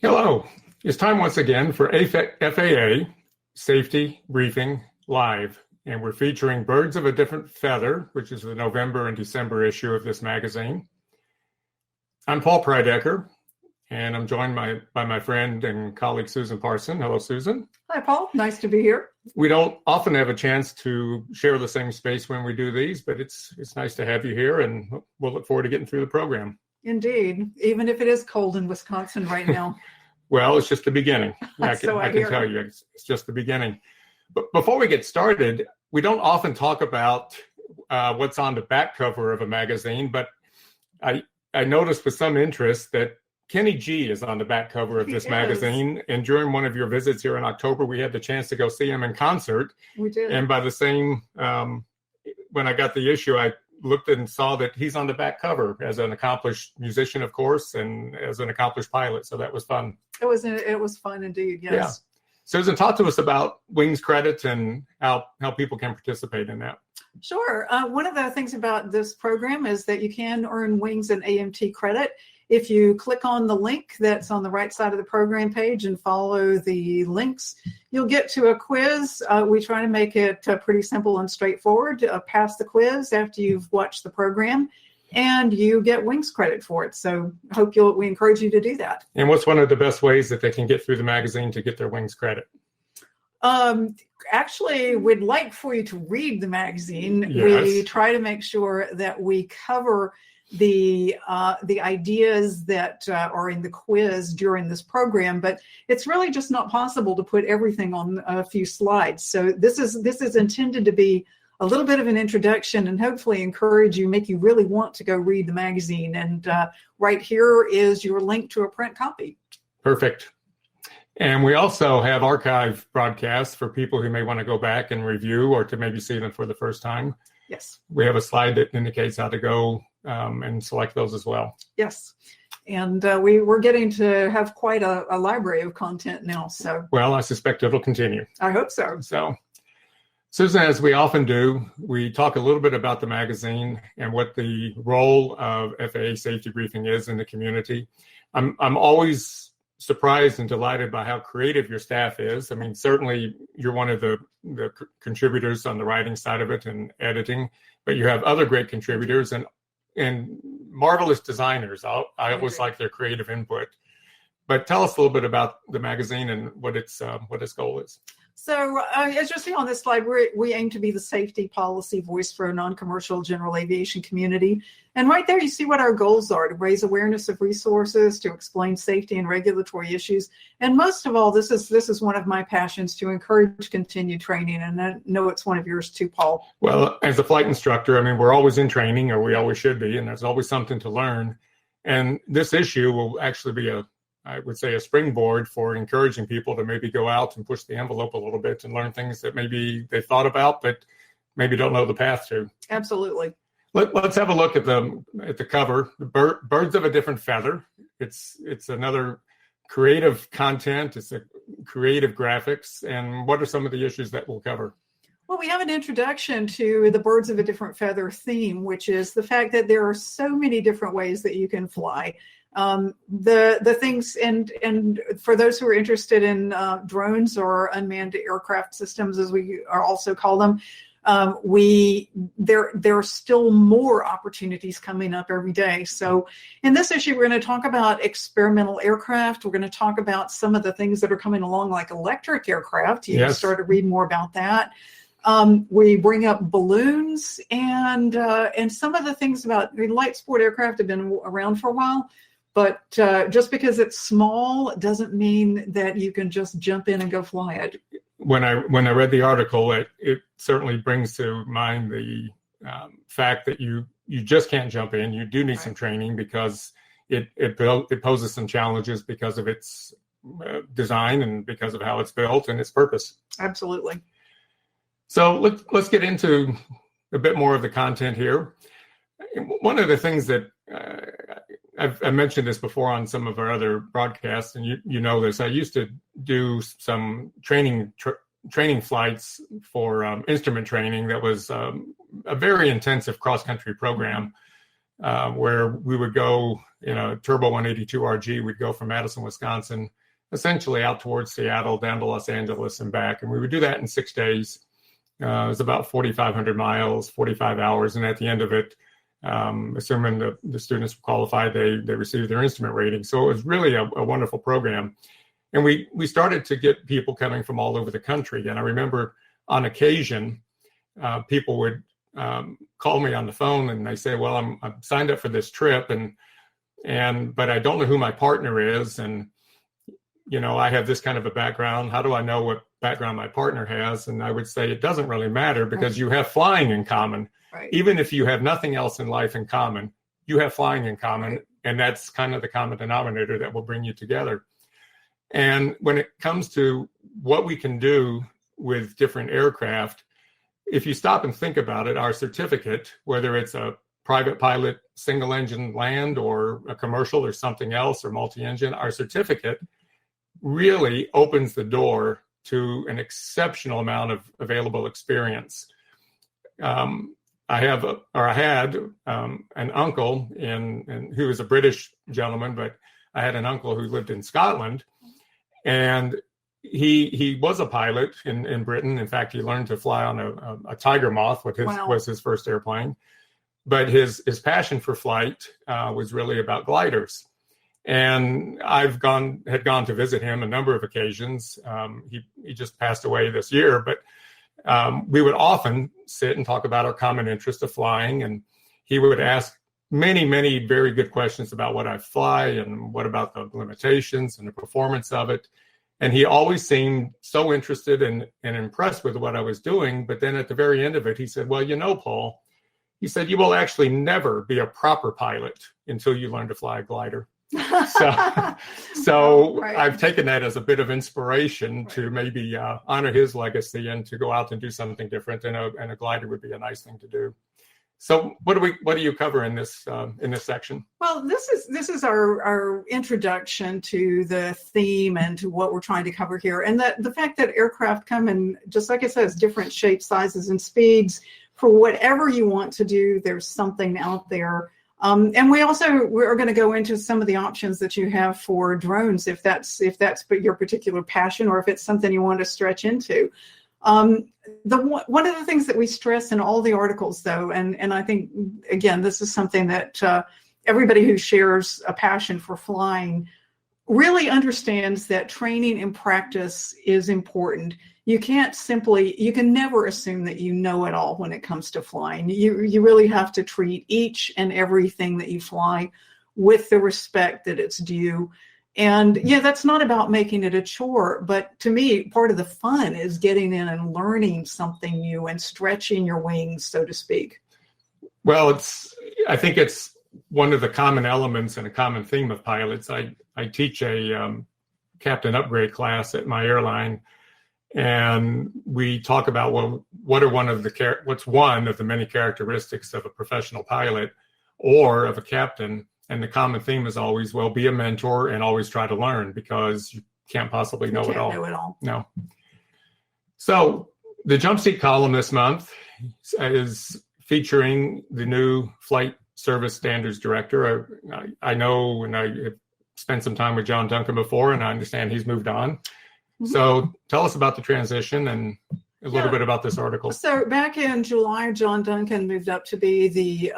Hello. It's time once again for FAA Safety Briefing Live, and we're featuring Birds of a Different Feather, which is the November and December issue of this magazine. I'm Paul Prydecker, and I'm joined by my friend and colleague Susan Parson. Hello, Susan. Hi, Paul. Nice to be here. We don't often have a chance to share the same space when we do these, but it's nice to have you here, and we'll look forward to getting through the program. Indeed, even if it is cold in Wisconsin right now. Well, it's just the beginning. I can tell you, it's just the beginning. But before we get started, we don't often talk about what's on the back cover of a magazine, but I noticed with some interest that Kenny G is on the back cover of this magazine. And during one of your visits here in October, we had the chance to go see him in concert. We did. And by the same, when I got the issue, I looked and saw that he's on the back cover as an accomplished musician, of course, and as an accomplished pilot. So that was fun. It was fun indeed. Yes. Yeah. Susan, talk to us about Wings credits and how people can participate in that. Sure. One of the things about this program is that you can earn Wings and AMT credit. If you click on the link that's on the right side of the program page and follow the links, you'll get to a quiz. We try to make it pretty simple and straightforward. Pass the quiz after you've watched the program, and you get Wings credit for it. So we encourage you to do that. And what's one of the best ways that they can get through the magazine to get their Wings credit? Actually, we'd like for you to read the magazine. Yes. We try to make sure that we cover the ideas that are in the quiz during this program, but it's really just not possible to put everything on a few slides. So this is intended to be a little bit of an introduction and hopefully make you really want to go read the magazine. And right here is your link to a print copy. Perfect. And we also have archive broadcasts for people who may want to go back and review or to maybe see them for the first time. Yes. We have a slide that indicates how to go and select those as well. Yes. And we're getting to have quite a library of content now. So. Well, I suspect it'll continue. I hope so. So, Susan, as we often do, we talk a little bit about the magazine and what the role of FAA Safety Briefing is in the community. I'm always surprised and delighted by how creative your staff is. I mean, certainly you're one of the contributors on the writing side of it and editing, but you have other great contributors and marvelous designers. I always like their creative input. But tell us a little bit about the magazine and what its goal is. So as you'll see on this slide, we aim to be the safety policy voice for a non-commercial general aviation community. And right there, you see what our goals are: to raise awareness of resources, to explain safety and regulatory issues. And most of all, this is one of my passions, to encourage continued training. And I know it's one of yours too, Paul. Well, as a flight instructor, I mean, we're always in training, or we always should be, and there's always something to learn. And this issue will actually be a springboard for encouraging people to maybe go out and push the envelope a little bit and learn things that maybe they thought about, but maybe don't know the path to. Absolutely. Let's have a look at the cover. Birds of a Different Feather. It's another creative content. It's a creative graphics. And what are some of the issues that we'll cover? Well, we have an introduction to the Birds of a Different Feather theme, which is the fact that there are so many different ways that you can fly. The things, and for those who are interested in drones or unmanned aircraft systems, as we are also call them, there are still more opportunities coming up every day. So in this issue, we're going to talk about experimental aircraft. We're going to talk about some of the things that are coming along, like electric aircraft. You can start to read more about that. We bring up balloons and some of the things about light sport aircraft have been around for a while. But just because it's small doesn't mean that you can just jump in and go fly it. When I read the article, it certainly brings to mind the fact that you just can't jump in. You do need some training because it poses some challenges because of its design and because of how it's built and its purpose. Absolutely. So let's get into a bit more of the content here. One of the things that I've mentioned this before on some of our other broadcasts, and you know this. I used to do some training flights for instrument training that was a very intensive cross-country program. where we would go in a Turbo 182 RG. We'd go from Madison, Wisconsin, essentially out towards Seattle, down to Los Angeles and back. And we would do that in 6 days. It was about 4,500 miles, 45 hours. And at the end of it, assuming the students qualified, they received their instrument rating. So it was really a wonderful program. And we started to get people coming from all over the country. And I remember on occasion, people would call me on the phone and they say, well, I'm signed up for this trip, but I don't know who my partner is. And, I have this kind of a background. How do I know what background my partner has? And I would say it doesn't really matter, because you have flying in common. Right. Even if you have nothing else in life in common, you have flying in common. Right. And that's kind of the common denominator that will bring you together. And when it comes to what we can do with different aircraft, if you stop and think about it, our certificate, whether it's a private pilot, single engine land, or a commercial or something else, or multi-engine, our certificate really opens the door to an exceptional amount of available experience. I had an uncle who was a British gentleman, but I had an uncle who lived in Scotland, and he was a pilot in Britain. In fact, he learned to fly on a Tiger Moth, was his first airplane. But his passion for flight was really about gliders. And had gone to visit him a number of occasions. He just passed away this year, but we would often sit and talk about our common interest of flying. And he would ask many, many very good questions about what I fly and what about the limitations and the performance of it. And he always seemed so interested and impressed with what I was doing. But then at the very end of it, he said, well, Paul, he said, you will actually never be a proper pilot until you learn to fly a glider. So right. I've taken that as a bit of inspiration to maybe honor his legacy and to go out and do something different. And a glider would be a nice thing to do. So what do you cover in this section? Well, this is our introduction to the theme and to what we're trying to cover here, and the fact that aircraft come in, just like it says, different shapes, sizes, and speeds. For whatever you want to do, there's something out there. And we're going to go into some of the options that you have for drones, if that's your particular passion, or if it's something you want to stretch into. One of the things that we stress in all the articles, though, and I think, again, this is something that everybody who shares a passion for flying really understands, that training and practice is important. You can never assume that you know it all when it comes to flying. You really have to treat each and everything that you fly with the respect that it's due. And yeah, that's not about making it a chore, but to me, part of the fun is getting in and learning something new and stretching your wings, so to speak. Well, I think it's one of the common elements and a common theme of pilots. I teach a captain upgrade class at my airline, and we talk about, well, what's one of the many characteristics of a professional pilot or of a captain? And the common theme is always, well, be a mentor and always try to learn, because you can't possibly know it all. No. So the jump seat column this month is featuring the new Flight Service Standards Director. I know, and I have spent some time with John Duncan before, and I understand he's moved on. Mm-hmm. So tell us about the transition and a little bit about this article. So back in July, John Duncan moved up to be the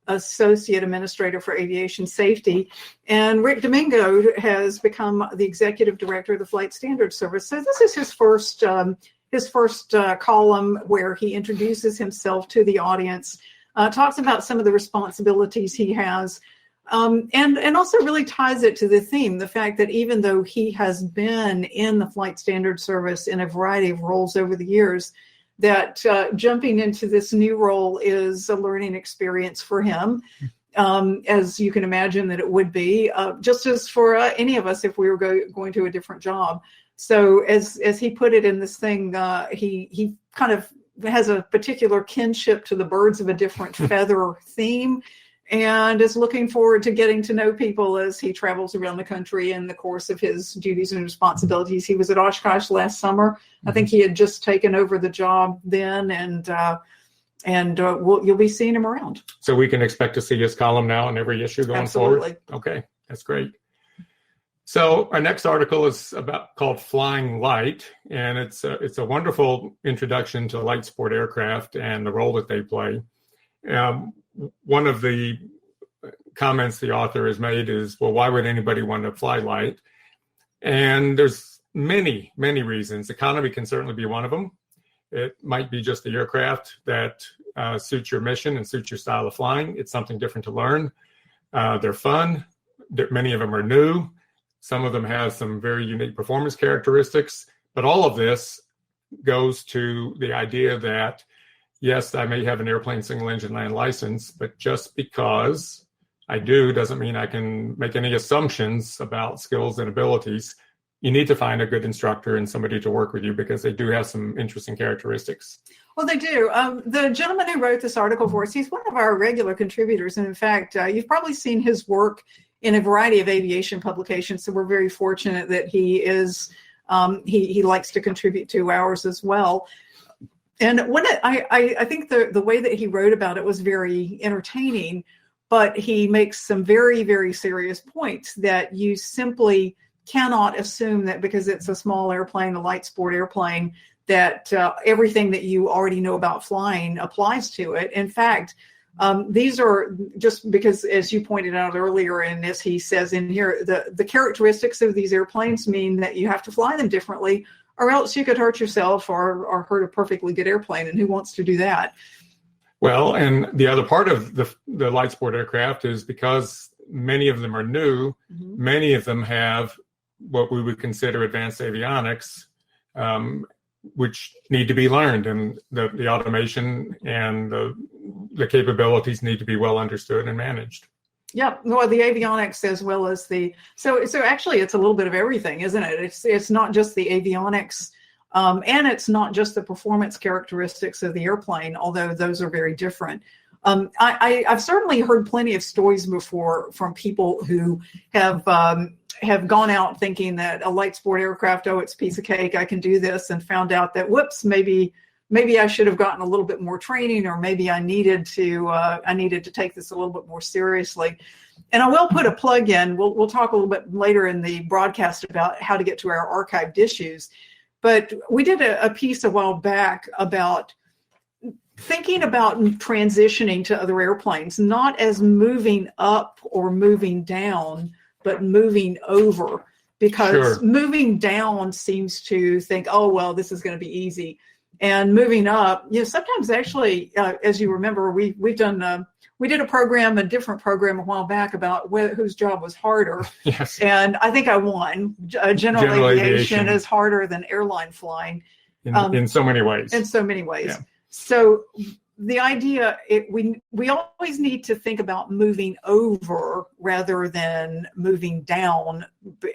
Associate Administrator for Aviation Safety, and Rick Domingo has become the Executive Director of the Flight Standards Service. So this is his first column where he introduces himself to the audience, talks about some of the responsibilities he has, and also really ties it to the theme, the fact that even though he has been in the Flight Standards Service in a variety of roles over the years, that jumping into this new role is a learning experience for him, as you can imagine that it would be, just as for any of us if we were going to a different job. So as he put it in this thing, he kind of has a particular kinship to the birds of a different feather theme, and is looking forward to getting to know people as he travels around the country in the course of his duties and responsibilities. He was at Oshkosh last summer. I think he had just taken over the job then, and And you'll be seeing him around. So we can expect to see his column now in every issue going Absolutely. forward? Okay, that's great. So our next article is called Flying Light, and it's a wonderful introduction to light sport aircraft and the role that they play. One of the comments the author has made is, well, why would anybody want to fly light? And there's many, many reasons. Economy can certainly be one of them. It might be just the aircraft that suits your mission and suits your style of flying. It's something different to learn. They're fun. Many of them are new. Some of them have some very unique performance characteristics. But all of this goes to the idea that, yes, I may have an airplane single engine land license, but just because I do doesn't mean I can make any assumptions about skills and abilities. You need to find a good instructor and somebody to work with you because they do have some interesting characteristics. Well, they do. The gentleman who wrote this article for us, he's one of our regular contributors. And in fact, you've probably seen his work in a variety of aviation publications. So we're very fortunate that he is, he likes to contribute to ours as well. And I think the way that he wrote about it was very entertaining, but he makes some very, very serious points that you simply cannot assume that because it's a small airplane, a light sport airplane, that everything that you already know about flying applies to it. In fact, these are just because, as you pointed out earlier, and as he says in here, the characteristics of these airplanes mean that you have to fly them differently, or else you could hurt yourself or hurt a perfectly good airplane. And who wants to do that? Well, and the other part of the light sport aircraft is because many of them are new, many of them have what we would consider advanced avionics, which need to be learned, and the automation and the capabilities need to be well understood and managed. Yeah, well, the avionics as well as so actually it's a little bit of everything, isn't it? It's not just the avionics, and it's not just the performance characteristics of the airplane, although those are very different. I've certainly heard plenty of stories before from people who have gone out thinking that a light sport aircraft, oh, it's a piece of cake, I can do this, and found out that, whoops, maybe I should have gotten a little bit more training, or maybe I needed to take this a little bit more seriously. And I will put a plug in. We'll talk a little bit later in the broadcast about how to get to our archived issues. But we did a piece a while back about thinking about transitioning to other airplanes, not as moving up or moving down, but moving over, because moving down seems to think, oh, well, this is going to be easy. And moving up, sometimes actually, as you remember, we did a different program a while back about whose job was harder. Yes. And I think I won. General aviation is harder than airline flying. In so many ways. In so many ways. Yeah. So the idea, we always need to think about moving over rather than moving down,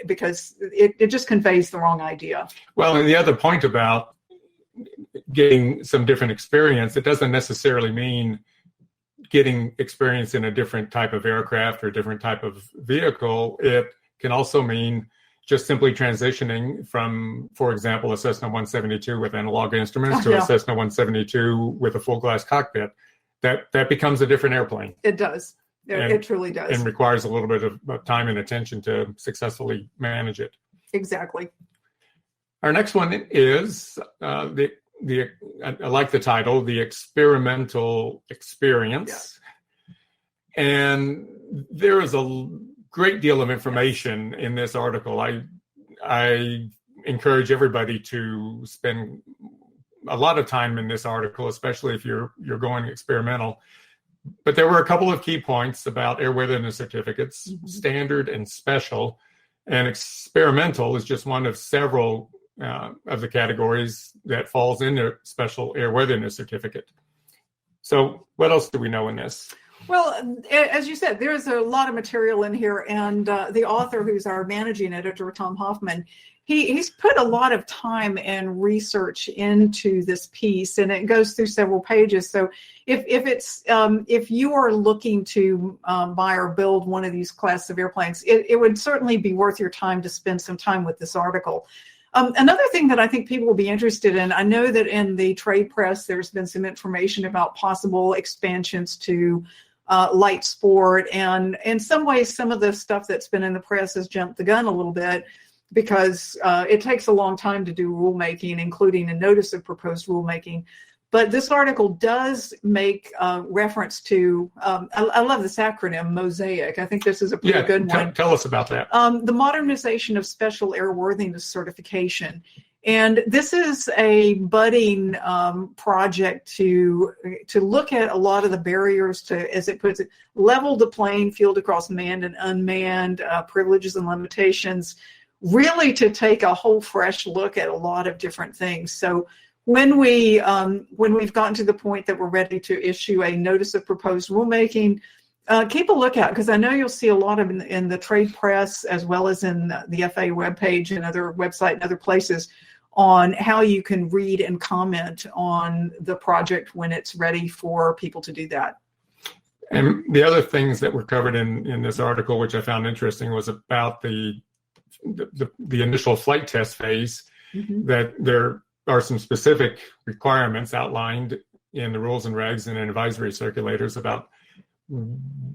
because it just conveys the wrong idea. Well, and the other point about getting some different experience, it doesn't necessarily mean getting experience in a different type of aircraft or a different type of vehicle. It can also mean just simply transitioning from, for example, a Cessna 172 with analog instruments to a Cessna 172 with a full glass cockpit. That becomes a different airplane. It does. It truly does. And requires a little bit of time and attention to successfully manage it. Exactly. Our next one is I like the title, The Experimental Experience. Yeah. And there is a great deal of information in this article. I encourage everybody to spend a lot of time in this article, especially if you're going experimental. But there were a couple of key points about airworthiness certificates, standard and special, and experimental is just one of several of the categories that falls into special airworthiness certificate. So what else do we know in this? Well, as you said, there's a lot of material in here, and the author, who's our managing editor, Tom Hoffman, he's put a lot of time and research into this piece, and it goes through several pages. So if you are looking to buy or build one of these class of airplanes, it would certainly be worth your time to spend some time with this article. Another thing that I think people will be interested in, I know that in the trade press, there's been some information about possible expansions to light sport. And in some ways, some of the stuff that's been in the press has jumped the gun a little bit because it takes a long time to do rulemaking, including a notice of proposed rulemaking. But this article does make reference to, I love this acronym, MOSAIC. I think this is a pretty good one. Tell us about that. The modernization of special airworthiness certification. And this is a budding project to look at a lot of the barriers to, as it puts it, level the playing field across manned and unmanned privileges and limitations, really to take a whole fresh look at a lot of different things. So when we've gotten to the point that we're ready to issue a notice of proposed rulemaking, keep a lookout, because I know you'll see a lot of in the trade press as well as in the FAA webpage and other website and other places on how you can read and comment on the project when it's ready for people to do that. And the other things that were covered in this article, which I found interesting, was about the initial flight test phase, that there are some specific requirements outlined in the rules and regs and in advisory circulators about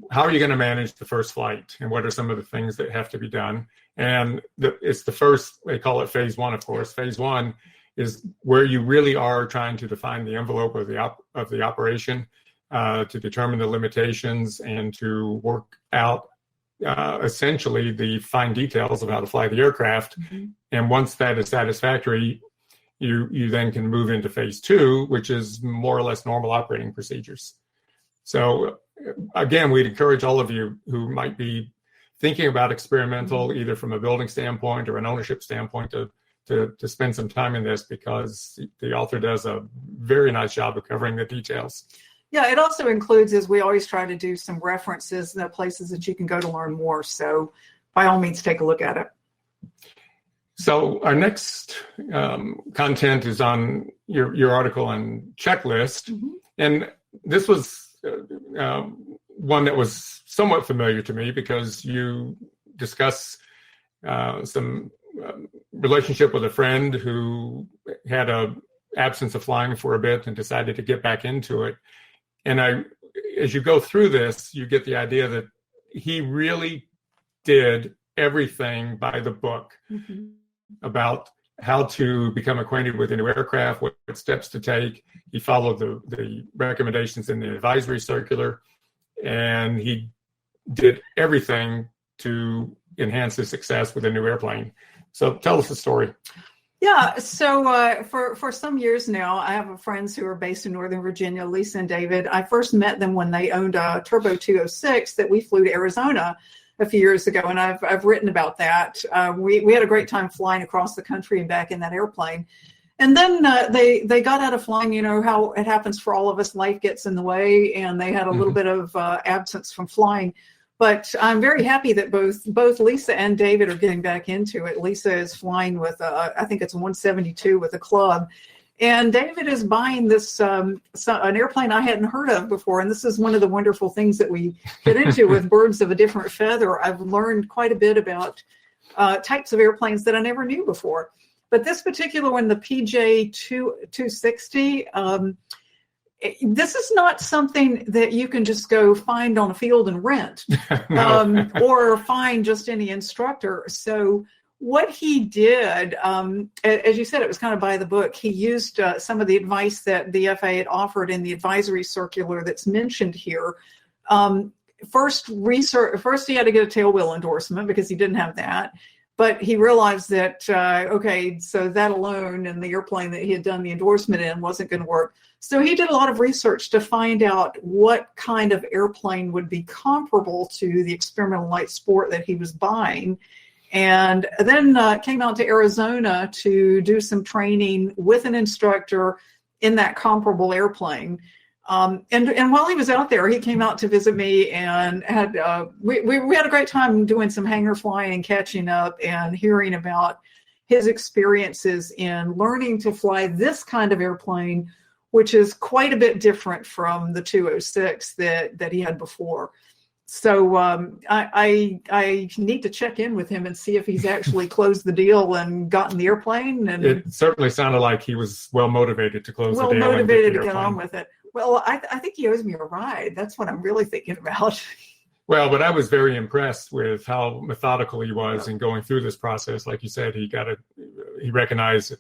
how are you going to manage the first flight and what are some of the things that have to be done. And it's the first, they call it phase one, of course. Phase one is where you really are trying to define the envelope of the operation, to determine the limitations and to work out essentially the fine details of how to fly the aircraft. And once that is satisfactory, you then can move into phase two, which is more or less normal operating procedures. So again, we'd encourage all of you who might be thinking about experimental, either from a building standpoint or an ownership standpoint, to spend some time in this, because the author does a very nice job of covering the details. Yeah, it also includes, as we always try to do, some references, places that you can go to learn more. So by all means, take a look at it. So our next content is on your article on checklist. And this was one that was somewhat familiar to me, because you discuss some relationship with a friend who had a absence of flying for a bit and decided to get back into it. And as you go through this, you get the idea that he really did everything by the book about how to become acquainted with a new aircraft, what steps to take. He followed the recommendations in the advisory circular, and he did everything to enhance his success with a new airplane. So tell us the story. Yeah, so for some years now, I have friends who are based in Northern Virginia, Lisa and David. I first met them when they owned a Turbo 206 that we flew to Arizona a few years ago, and I've written about that. We had a great time flying across the country and back in that airplane. And then they got out of flying. You know how it happens for all of us, life gets in the way, and they had a little bit of absence from flying. But I'm very happy that both Lisa and David are getting back into it. Lisa is flying with, I think it's 172 with a club. And David is buying this an airplane I hadn't heard of before. And this is one of the wonderful things that we get into with Birds of a Different Feather. I've learned quite a bit about types of airplanes that I never knew before. But this particular one, the PJ 260, this is not something that you can just go find on a field and rent. No. Or find just any instructor. So what he did, as you said, it was kind of by the book. He used some of the advice that the FAA had offered in the advisory circular that's mentioned here. First, he had to get a tailwheel endorsement because he didn't have that. But he realized that, so that alone and the airplane that he had done the endorsement in wasn't going to work. So he did a lot of research to find out what kind of airplane would be comparable to the experimental light sport that he was buying. And then came out to Arizona to do some training with an instructor in that comparable airplane. And while he was out there, he came out to visit me and had we had a great time doing some hangar flying and catching up and hearing about his experiences in learning to fly this kind of airplane, which is quite a bit different from the 206 that he had before. So I need to check in with him and see if he's actually closed the deal and gotten the airplane. And it certainly sounded like he was well motivated to close the deal. Well motivated to get on with it. Well, I think he owes me a ride. That's what I'm really thinking about. Well, but I was very impressed with how methodical he was in going through this process. Like you said, he recognized,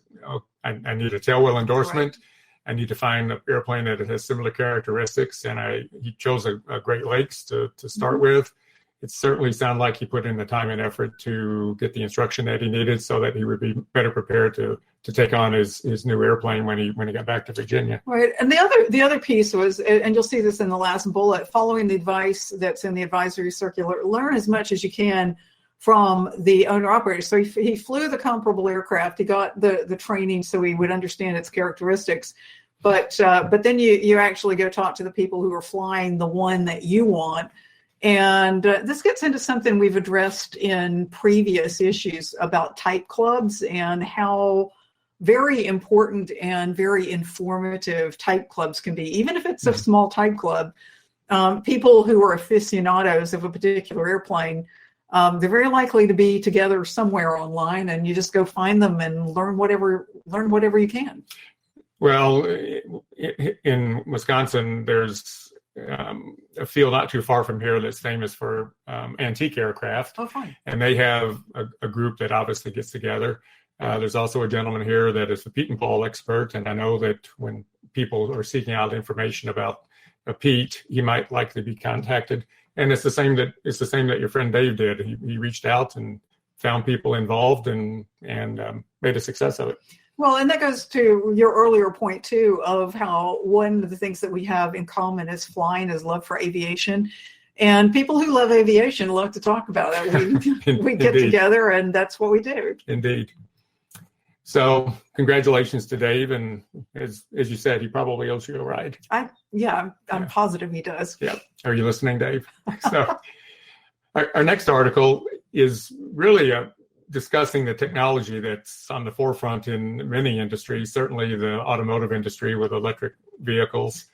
I need a tailwheel endorsement. Right. I need to find an airplane that has similar characteristics, and he chose a Great Lakes to start with. It certainly sounded like he put in the time and effort to get the instruction that he needed, so that he would be better prepared to take on his new airplane when he got back to Virginia. Right, and the other piece was, and you'll see this in the last bullet, following the advice that's in the advisory circular. Learn as much as you can from the owner-operator. So he flew the comparable aircraft. He got the training so he would understand its characteristics. But then you actually go talk to the people who are flying the one that you want. And this gets into something we've addressed in previous issues about type clubs and how very important and very informative type clubs can be. Even if it's a small type club, people who are aficionados of a particular airplane, they're very likely to be together somewhere online, and you just go find them and learn whatever you can. Well, in Wisconsin, there's a field not too far from here that's famous for antique aircraft. Oh, fine. And they have a group that obviously gets together. There's also a gentleman here that is a Pete and Paul expert, and I know that when people are seeking out information about a Pete, he might likely be contacted. And it's the same that your friend Dave did. He reached out and found people involved and made a success of it. Well, and that goes to your earlier point, too, of how one of the things that we have in common is flying, is love for aviation. And people who love aviation love to talk about it. We get together, and that's what we do. Indeed. So congratulations to Dave. And as you said, he probably owes you a ride. I'm positive he does. Yeah. Are you listening, Dave? So our next article is really discussing the technology that's on the forefront in many industries, certainly the automotive industry with electric vehicles.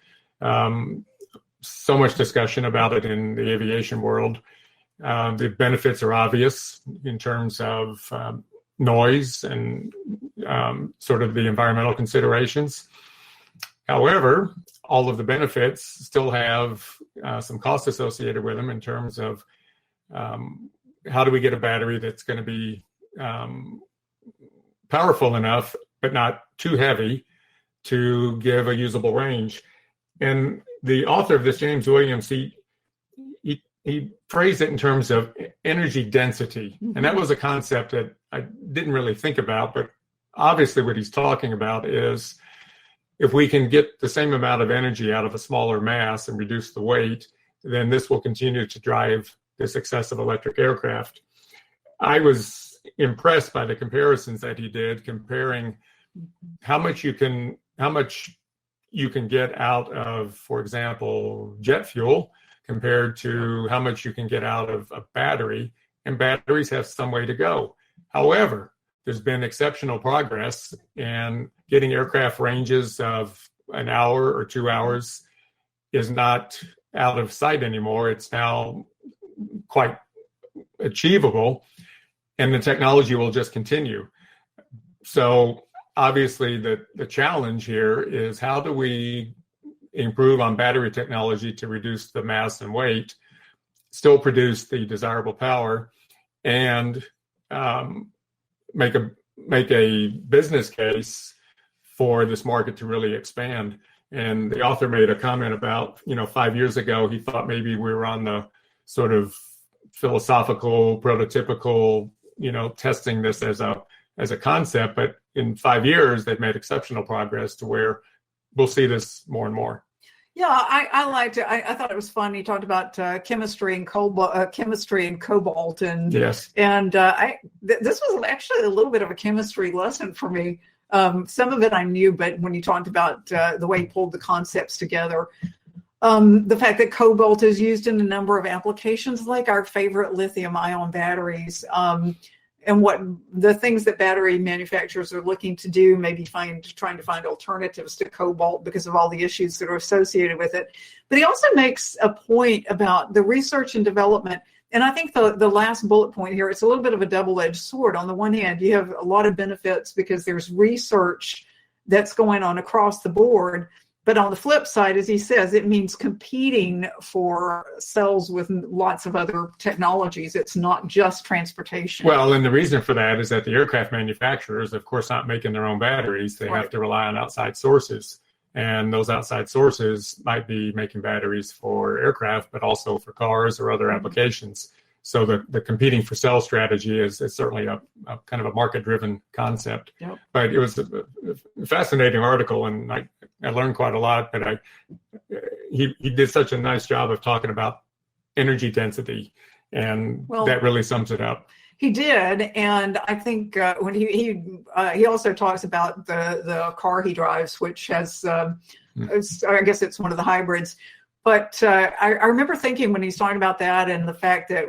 So much discussion about it in the aviation world. The benefits are obvious in terms of noise and sort of the environmental considerations. However, all of the benefits still have some costs associated with them in terms of how do we get a battery that's going to be powerful enough, but not too heavy to give a usable range. And the author of this, James Williams, he phrased it in terms of energy density. Mm-hmm. And that was a concept that I didn't really think about, but obviously what he's talking about is if we can get the same amount of energy out of a smaller mass and reduce the weight, then this will continue to drive the success of electric aircraft. I was impressed by the comparisons that he did, comparing how much you can get out of, for example, jet fuel compared to how much you can get out of a battery, and batteries have some way to go. However, there's been exceptional progress, and getting aircraft ranges of an hour or 2 hours is not out of sight anymore. It's now quite achievable, and the technology will just continue. So obviously the challenge here is how do we improve on battery technology to reduce the mass and weight, still produce the desirable power, and make a business case for this market to really expand. And the author made a comment about, 5 years ago, he thought maybe we were on the sort of philosophical, prototypical, testing this as a concept, but in 5 years, they've made exceptional progress to where we'll see this more and more. Yeah, I liked it. I thought it was fun. He talked about chemistry and cobalt, and yes, and this was actually a little bit of a chemistry lesson for me. Some of it I knew, but when you talked about the way he pulled the concepts together, the fact that cobalt is used in a number of applications, like our favorite lithium-ion batteries. what the things that battery manufacturers are looking to do, maybe trying to find alternatives to cobalt because of all the issues that are associated with it. But he also makes a point about the research and development. And I think the last bullet point here, it's a little bit of a double-edged sword. On the one hand, you have a lot of benefits because there's research that's going on across the board. But on the flip side, as he says, it means competing for cells with lots of other technologies. It's not just transportation. Well, and the reason for that is that the aircraft manufacturers, of course, not making their own batteries. They have to rely on outside sources. And those outside sources might be making batteries for aircraft, but also for cars or other applications. So the competing for cell strategy is certainly a kind of a market-driven concept. Yep. But it was a fascinating article, and I learned quite a lot. But he did such a nice job of talking about energy density, and that really sums it up. He did, and I think when he also talks about the car he drives, which has I guess it's one of the hybrids. But I remember thinking when he's talking about that and the fact that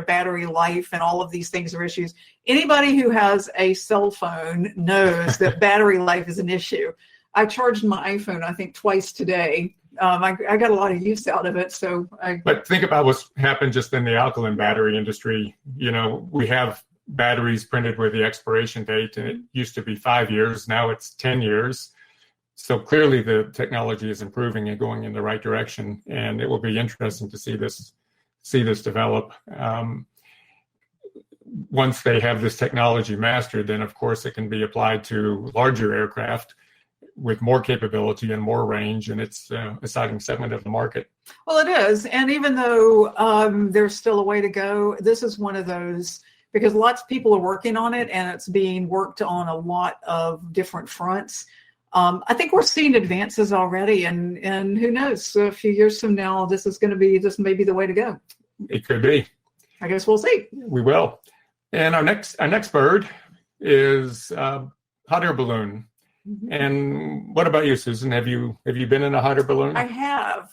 battery life and all of these things are issues. Anybody who has a cell phone knows that battery life is an issue. I charged my iPhone, I think, twice today. I got a lot of use out of it. But think about what's happened just in the alkaline battery industry. We have batteries printed with the expiration date, and it used to be 5 years. Now it's 10 years. So clearly the technology is improving and going in the right direction, and it will be interesting to see this develop. Once they have this technology mastered, then of course it can be applied to larger aircraft with more capability and more range, and it's an exciting segment of the market. Well, it is, and even though there's still a way to go, this is one of those, because lots of people are working on it, and it's being worked on a lot of different fronts. I think we're seeing advances already, and who knows, a few years from now, this may be the way to go. It could be. I guess we'll see. We will. And our next bird is hot air balloon. Mm-hmm. And what about you, Susan? Have you been in a hot air balloon? I have.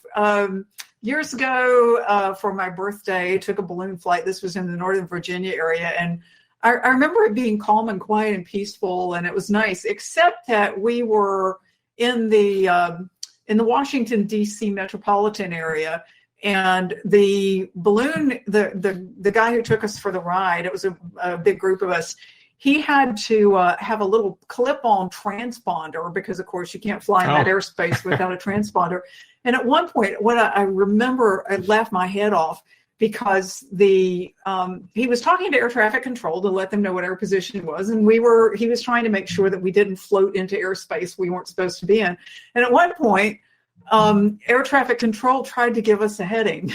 Years ago, for my birthday, took a balloon flight. This was in the Northern Virginia area, and I remember it being calm and quiet and peaceful, and it was nice, except that we were in the Washington, D.C. metropolitan area, and the balloon, the guy who took us for the ride, it was a big group of us, he had to have a little clip-on transponder because, of course, you can't fly in that airspace without a transponder. And at one point, when I remember, I laughed my head off, because he was talking to air traffic control to let them know what our position was, and he was trying to make sure that we didn't float into airspace we weren't supposed to be in. And at one point, air traffic control tried to give us a heading,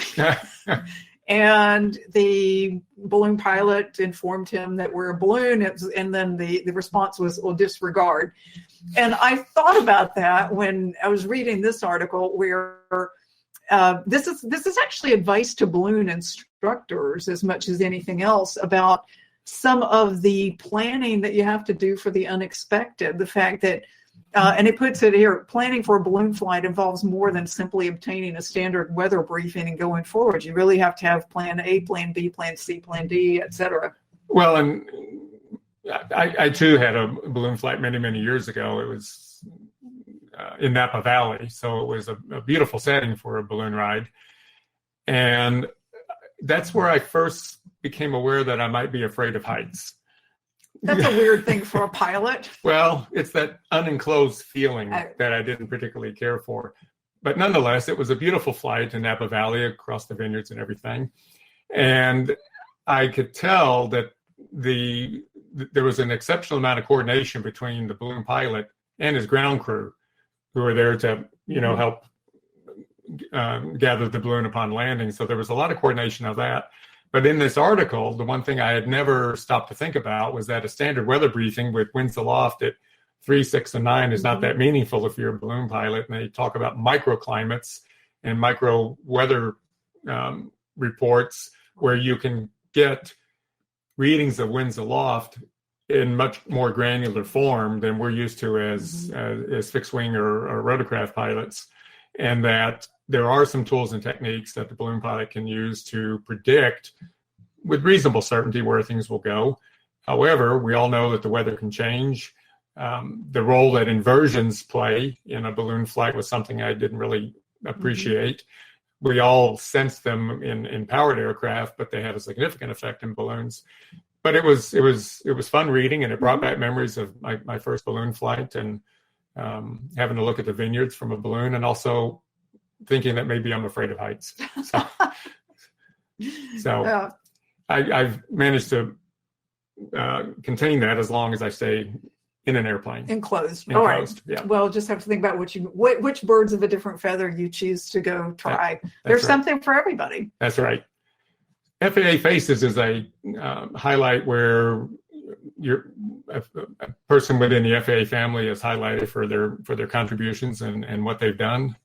and the balloon pilot informed him that we're a balloon, and then the response was, well, disregard. And I thought about that when I was reading this article where this is actually advice to balloon instructors as much as anything else about some of the planning that you have to do for the unexpected. The fact that, and it puts it here, planning for a balloon flight involves more than simply obtaining a standard weather briefing and going forward. You really have to have plan A, plan B, plan C, plan D, etc. Well, and I too had a balloon flight many, many years ago. It was in Napa Valley, so it was a beautiful setting for a balloon ride. And that's where I first became aware that I might be afraid of heights. That's a weird thing for a pilot. Well, it's that unenclosed feeling that I didn't particularly care for. But nonetheless, it was a beautiful flight in Napa Valley across the vineyards and everything. And I could tell that there was an exceptional amount of coordination between the balloon pilot and his ground crew, who were there to, help gather the balloon upon landing. So there was a lot of coordination of that. But in this article, the one thing I had never stopped to think about was that a standard weather briefing with winds aloft at 3, 6, and 9 is not that meaningful if you're a balloon pilot. And they talk about microclimates and micro weather reports where you can get readings of winds aloft in much more granular form than we're used to as fixed wing or rotorcraft pilots, and that there are some tools and techniques that the balloon pilot can use to predict with reasonable certainty where things will go. However, we all know that the weather can change. The role that inversions play in a balloon flight was something I didn't really appreciate. We all sense them in powered aircraft, but they have a significant effect in balloons. But it was fun reading, and it brought back memories of my first balloon flight, and having to look at the vineyards from a balloon, and also thinking that maybe I'm afraid of heights. So I've managed to contain that as long as I stay in an airplane. Enclosed. All right. Yeah. Well, just have to think about which birds of a different feather you choose to go try. There's right. something for everybody. That's right. FAA Faces is a highlight where a person within the FAA family is highlighted for their contributions and what they've done.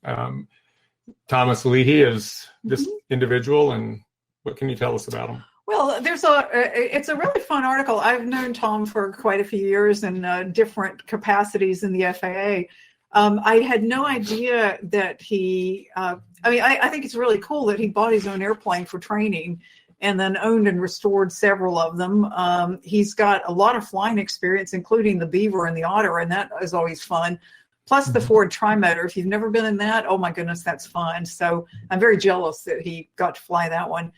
Thomas Leahy is this individual, and what can you tell us about him? Well, it's a really fun article. I've known Tom for quite a few years in different capacities in the FAA. I had no idea that I think it's really cool that he bought his own airplane for training and then owned and restored several of them. He's got a lot of flying experience, including the Beaver and the Otter, and that is always fun. Plus the Ford Trimotor. If you've never been in that, oh my goodness, that's fun. So I'm very jealous that he got to fly that one.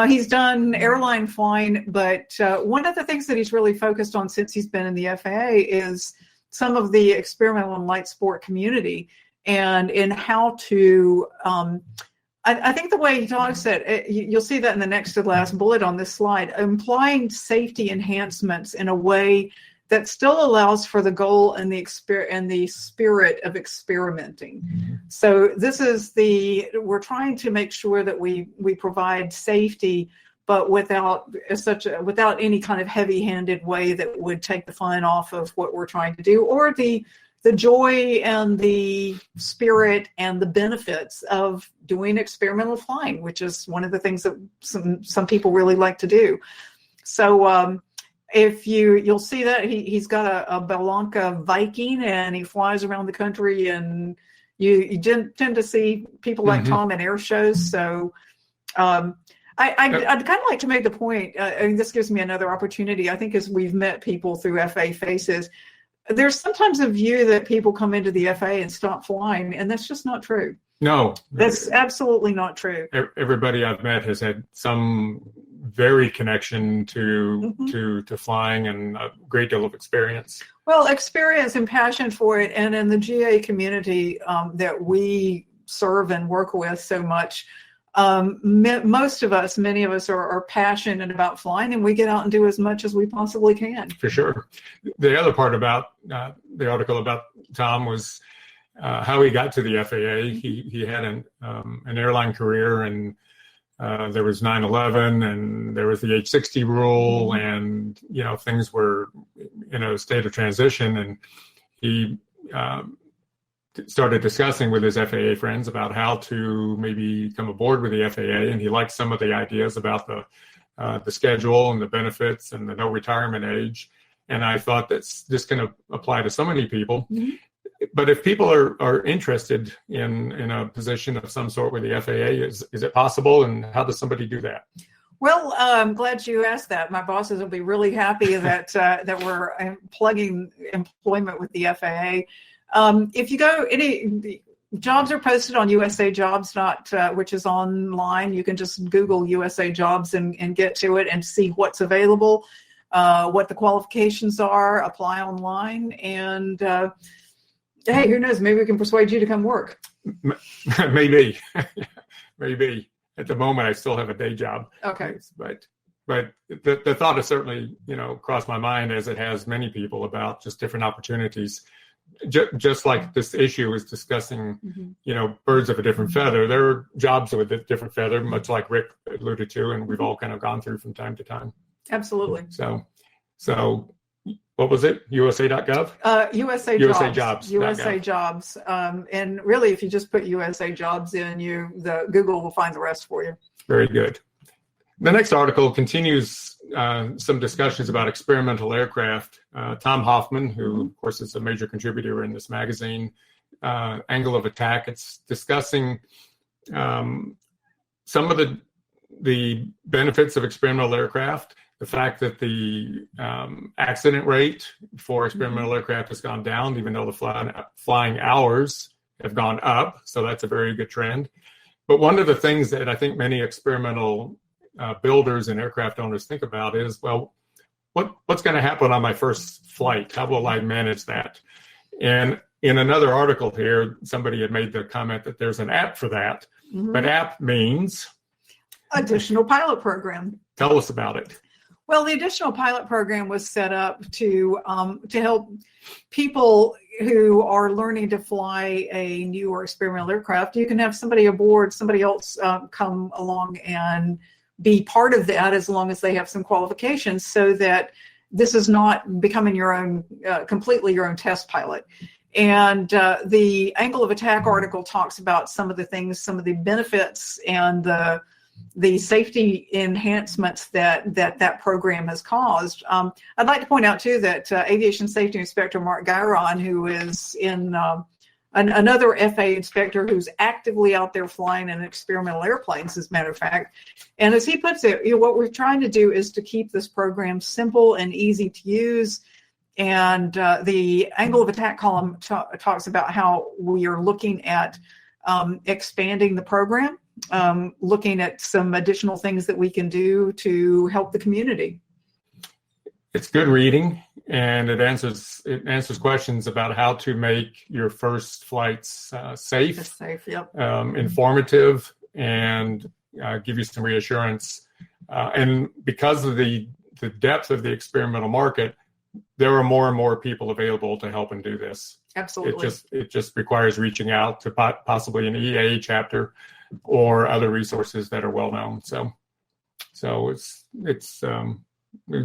He's done airline flying, but one of the things that he's really focused on since he's been in the FAA is some of the experimental and light sport community, and in how to, I think the way he talks it, you'll see that in the next to last bullet on this slide, implying safety enhancements in a way that still allows for the goal and the spirit of experimenting. So this is we're trying to make sure that we provide safety, but without any kind of heavy-handed way that would take the fun off of what we're trying to do, or the joy and the spirit and the benefits of doing experimental flying, which is one of the things that some people really like to do. So if you'll see that he's got a Belanca Viking, and he flies around the country, and you tend to see people like Tom in air shows. So I'd kind of like to make the point, and this gives me another opportunity, I think, as we've met people through FAA Faces, there's sometimes a view that people come into the FAA and stop flying, and that's just not true. No. That's absolutely not true. Everybody I've met has had some very connection to flying, and a great deal of experience. Well, experience and passion for it. And in the GA community that we serve and work with so much, most of us, many of us are passionate about flying, and we get out and do as much as we possibly can. For sure. The other part about the article about Tom was how he got to the FAA. He had an airline career, and there was 9/11, and there was the H-60 rule, and things were in a state of transition, and he started discussing with his FAA friends about how to maybe come aboard with the FAA, and he liked some of the ideas about the schedule and the benefits and the no retirement age. And I thought that's just going to apply to so many people. But if people are interested in a position of some sort with the FAA, is it possible, and how does somebody do that? Well, I'm glad you asked that. My bosses will be really happy that we're plugging employment with the FAA. If you go, any jobs are posted on USA Jobs, which is online. You can just Google USA Jobs and get to it and see what's available, what the qualifications are, apply online, and hey, who knows? Maybe we can persuade you to come work. Maybe. At the moment, I still have a day job. Okay. But the thought has certainly, crossed my mind, as it has many people, about just different opportunities. Just like this issue is discussing, birds of a different feather. There are jobs with a different feather, much like Rick alluded to, and we've all kind of gone through from time to time. Absolutely. So what was it? USA.gov? USA Jobs. USA Jobs. And really, if you just put USA Jobs in, Google will find the rest for you. Very good. The next article continues some discussions about experimental aircraft. Tom Hoffman, who of course is a major contributor in this magazine, Angle of Attack, it's discussing some of the benefits of experimental aircraft, the fact that the accident rate for experimental aircraft has gone down, even though the flying hours have gone up. So that's a very good trend. But one of the things that I think many experimental builders and aircraft owners think about is, well, what's going to happen on my first flight? How will I manage that? And in another article here, somebody had made the comment that there's an app for that. But app means? Additional pilot program. Tell us about it. Well, the additional pilot program was set up to help people who are learning to fly a new or experimental aircraft. You can have somebody aboard, somebody else come along and be part of that as long as they have some qualifications, so that this is not becoming your own, completely your own test pilot. And the Angle of Attack article talks about some of the things, some of the benefits and the safety enhancements that program has caused. I'd like to point out too that Aviation Safety Inspector Mark Guyron, who is in another FAA inspector who's actively out there flying in experimental airplanes, as a matter of fact. And as he puts it, what we're trying to do is to keep this program simple and easy to use. And the Angle of Attack column talks about how we are looking at expanding the program, looking at some additional things that we can do to help the community. It's good reading, and it answers questions about how to make your first flights safe, Yep. Informative, and give you some reassurance. And because of the depth of the experimental market, there are more and more people available to help and do this. Absolutely. It just requires reaching out to possibly an EA chapter or other resources that are well known. So it's a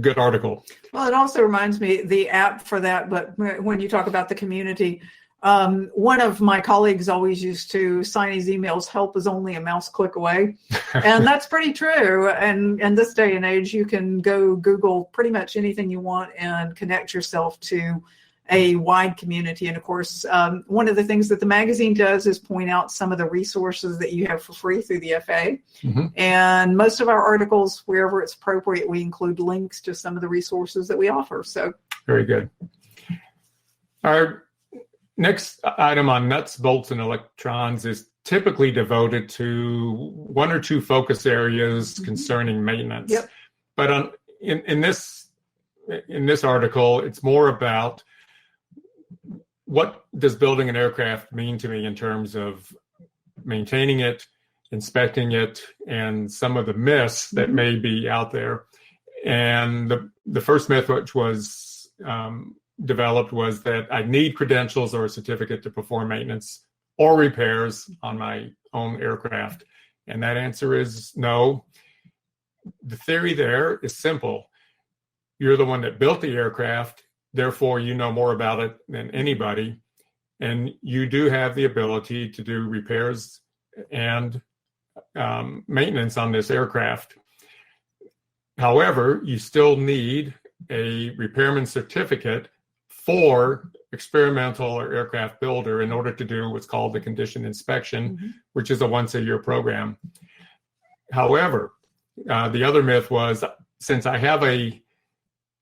good article. Well, it also reminds me the app for that, but when you talk about the community, one of my colleagues always used to sign his emails, help is only a mouse click away. And that's pretty true. And in this day and age, you can go Google pretty much anything you want and connect yourself to a wide community. And of course, one of the things that the magazine does is point out some of the resources that you have for free through the FAA. And most of our articles, wherever it's appropriate, we include links to some of the resources that we offer. So very good. Our next item on nuts, bolts, and electrons is typically devoted to one or two focus areas concerning maintenance. Yep. But in this article, it's more about what does building an aircraft mean to me in terms of maintaining it, inspecting it, and some of the myths that may be out there. And the first myth, which was developed, was that I need credentials or a certificate to perform maintenance or repairs on my own aircraft. And that answer is no. The theory there is simple. You're the one that built the aircraft, therefore you know more about it than anybody, and you do have the ability to do repairs and maintenance on this aircraft. However, you still need a repairman certificate for experimental or aircraft builder in order to do what's called the condition inspection, which is a once-a-year program. However, the other myth was, since I have a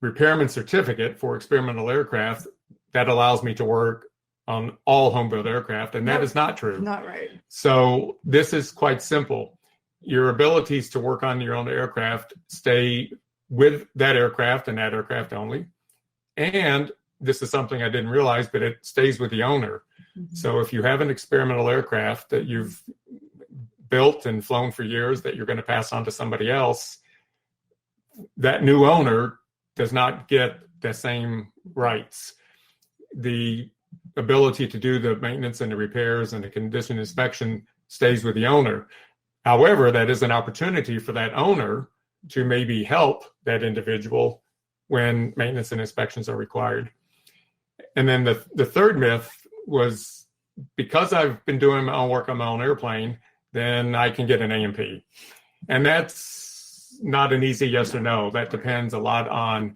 repairman certificate for experimental aircraft, that allows me to work on all home-built aircraft, and that is not true. Not right. So this is quite simple. Your abilities to work on your own aircraft stay with that aircraft and that aircraft only. And this is something I didn't realize, but it stays with the owner. So if you have an experimental aircraft that you've built and flown for years that you're going to pass on to somebody else, that new owner does not get the same rights. The ability to do the maintenance and the repairs and the condition inspection stays with the owner. However, that is an opportunity for that owner to maybe help that individual when maintenance and inspections are required. And then the third myth was, because I've been doing my own work on my own airplane, then I can get an A&P. And that's not an easy yes or no. That depends a lot on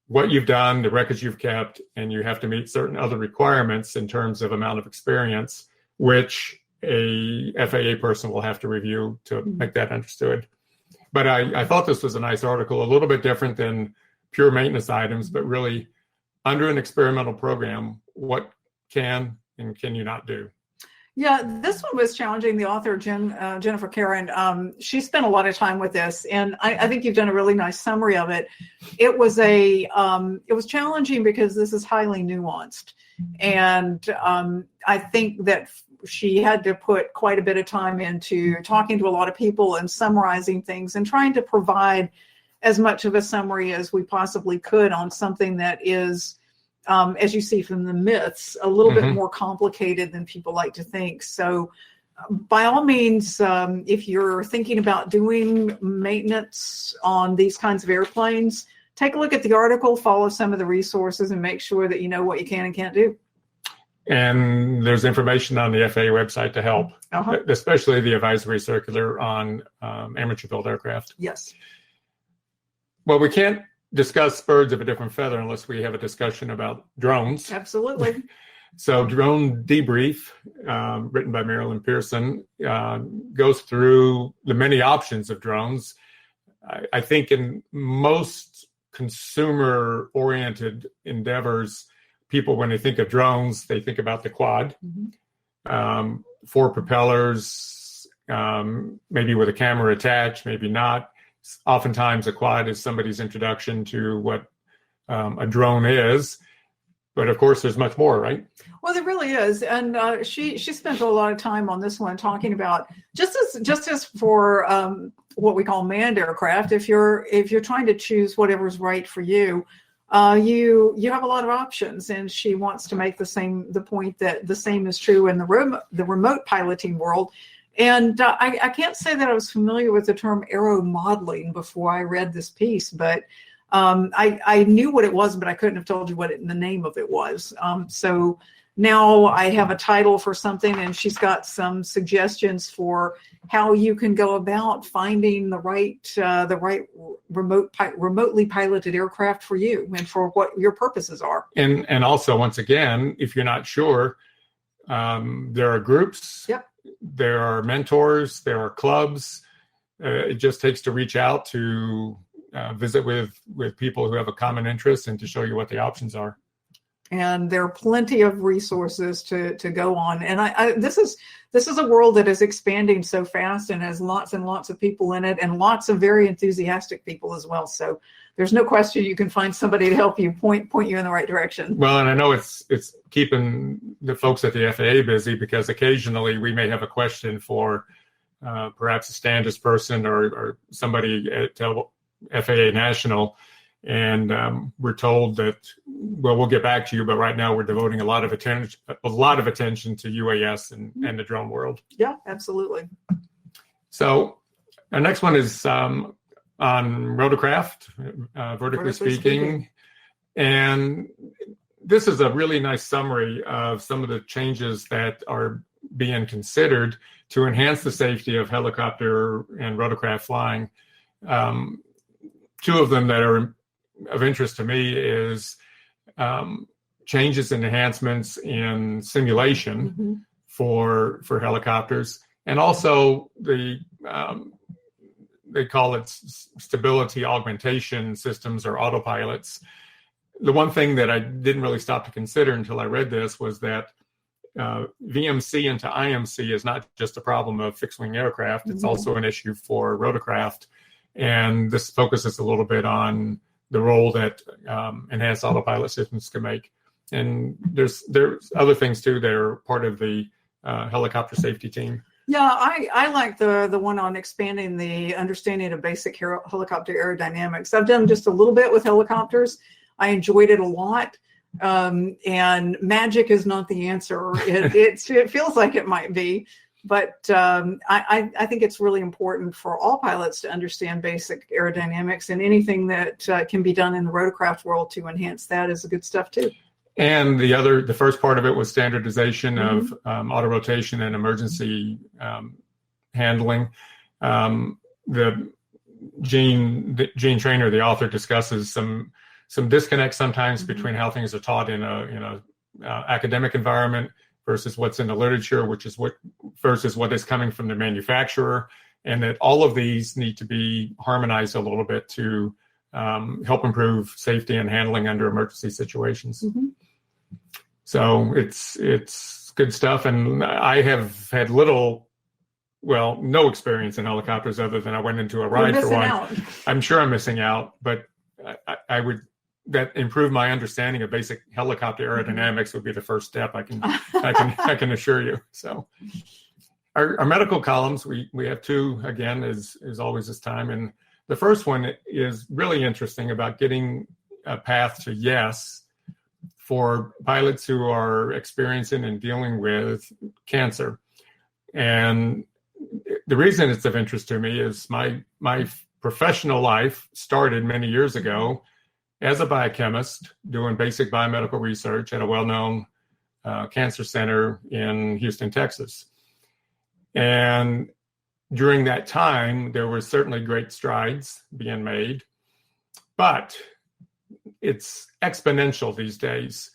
what you've done, the records you've kept, and you have to meet certain other requirements in terms of amount of experience, which a FAA person will have to review to make that understood. But I thought this was a nice article, a little bit different than pure maintenance items, but really under an experimental program, what can and can you not do? Yeah, this one was challenging. The author, Jennifer Karen, she spent a lot of time with this, and I think you've done a really nice summary of it. It was challenging because this is highly nuanced, and I think that she had to put quite a bit of time into talking to a lot of people and summarizing things and trying to provide as much of a summary as we possibly could on something that is, as you see from the myths, a little bit more complicated than people like to think. So by all means, if you're thinking about doing maintenance on these kinds of airplanes, take a look at the article, follow some of the resources, and make sure that you know what you can and can't do. And there's information on the FAA website to help, especially the advisory circular on amateur-built aircraft. Yes. Well, we can't discuss birds of a different feather unless we have a discussion about drones. Absolutely. So Drone Debrief, written by Marilyn Pearson, goes through the many options of drones. I think in most consumer-oriented endeavors, people, when they think of drones, they think about the quad, 4 propellers, maybe with a camera attached, maybe not. Oftentimes a quad is somebody's introduction to what a drone is, but of course there's much more, right? Well, there really is, and she spent a lot of time on this one talking about just as for what we call manned aircraft. If you're trying to choose whatever's right for you, you have a lot of options, and she wants to make the point that the same is true in the remote piloting world. And I can't say that I was familiar with the term aero modeling before I read this piece, but I knew what it was, but I couldn't have told you what the name of it was. So now I have a title for something, and she's got some suggestions for how you can go about finding the right remotely piloted aircraft for you and for what your purposes are. And also, once again, if you're not sure, there are groups. Yep. There are mentors, there are clubs. It just takes to reach out to visit with people who have a common interest and to show you what the options are. And there are plenty of resources to go on. And this is a world that is expanding so fast and has lots and lots of people in it, and lots of very enthusiastic people as well. So there's no question you can find somebody to help you point you in the right direction. Well, and I know it's keeping the folks at the FAA busy, because occasionally we may have a question for perhaps a Standards person or somebody at FAA National, and we're told that, well, we'll get back to you, but right now we're devoting a lot of attention to UAS and the drone world. Yeah, absolutely. So our next one is on rotorcraft, vertically speaking. And this is a really nice summary of some of the changes that are being considered to enhance the safety of helicopter and rotorcraft flying. 2 of them that are of interest to me is changes and enhancements in simulation for helicopters, and also they call it stability augmentation systems or autopilots. The one thing that I didn't really stop to consider until I read this was that VMC into IMC is not just a problem of fixed-wing aircraft, it's also an issue for rotorcraft. And this focuses a little bit on the role that enhanced autopilot systems can make. And there's other things too that are part of the helicopter safety team. Yeah, I like the one on expanding the understanding of basic helicopter aerodynamics. I've done just a little bit with helicopters. I enjoyed it a lot. And magic is not the answer. It feels like it might be. But I think it's really important for all pilots to understand basic aerodynamics, and anything that can be done in the rotorcraft world to enhance that is good stuff too. And the first part of it was standardization of auto rotation and emergency handling. The Gene Trainer, the author, discusses some disconnects sometimes between how things are taught in a academic environment versus what's in the literature, versus what is coming from the manufacturer. and that all of these need to be harmonized a little bit to help improve safety and handling under emergency situations. Mm-hmm. So it's good stuff. And I have had no experience in helicopters other than I went into a ride for one. Out. I'm sure I'm missing out, but that improve my understanding of basic helicopter aerodynamics would be the first step. I can assure you. So our medical columns, we have two again, is always this time. And the first one is really interesting about getting a path to yes for pilots who are experiencing and dealing with cancer. And the reason it's of interest to me is my professional life started many years ago as a biochemist doing basic biomedical research at a well-known cancer center in Houston, Texas. And during that time, there were certainly great strides being made, but it's exponential these days.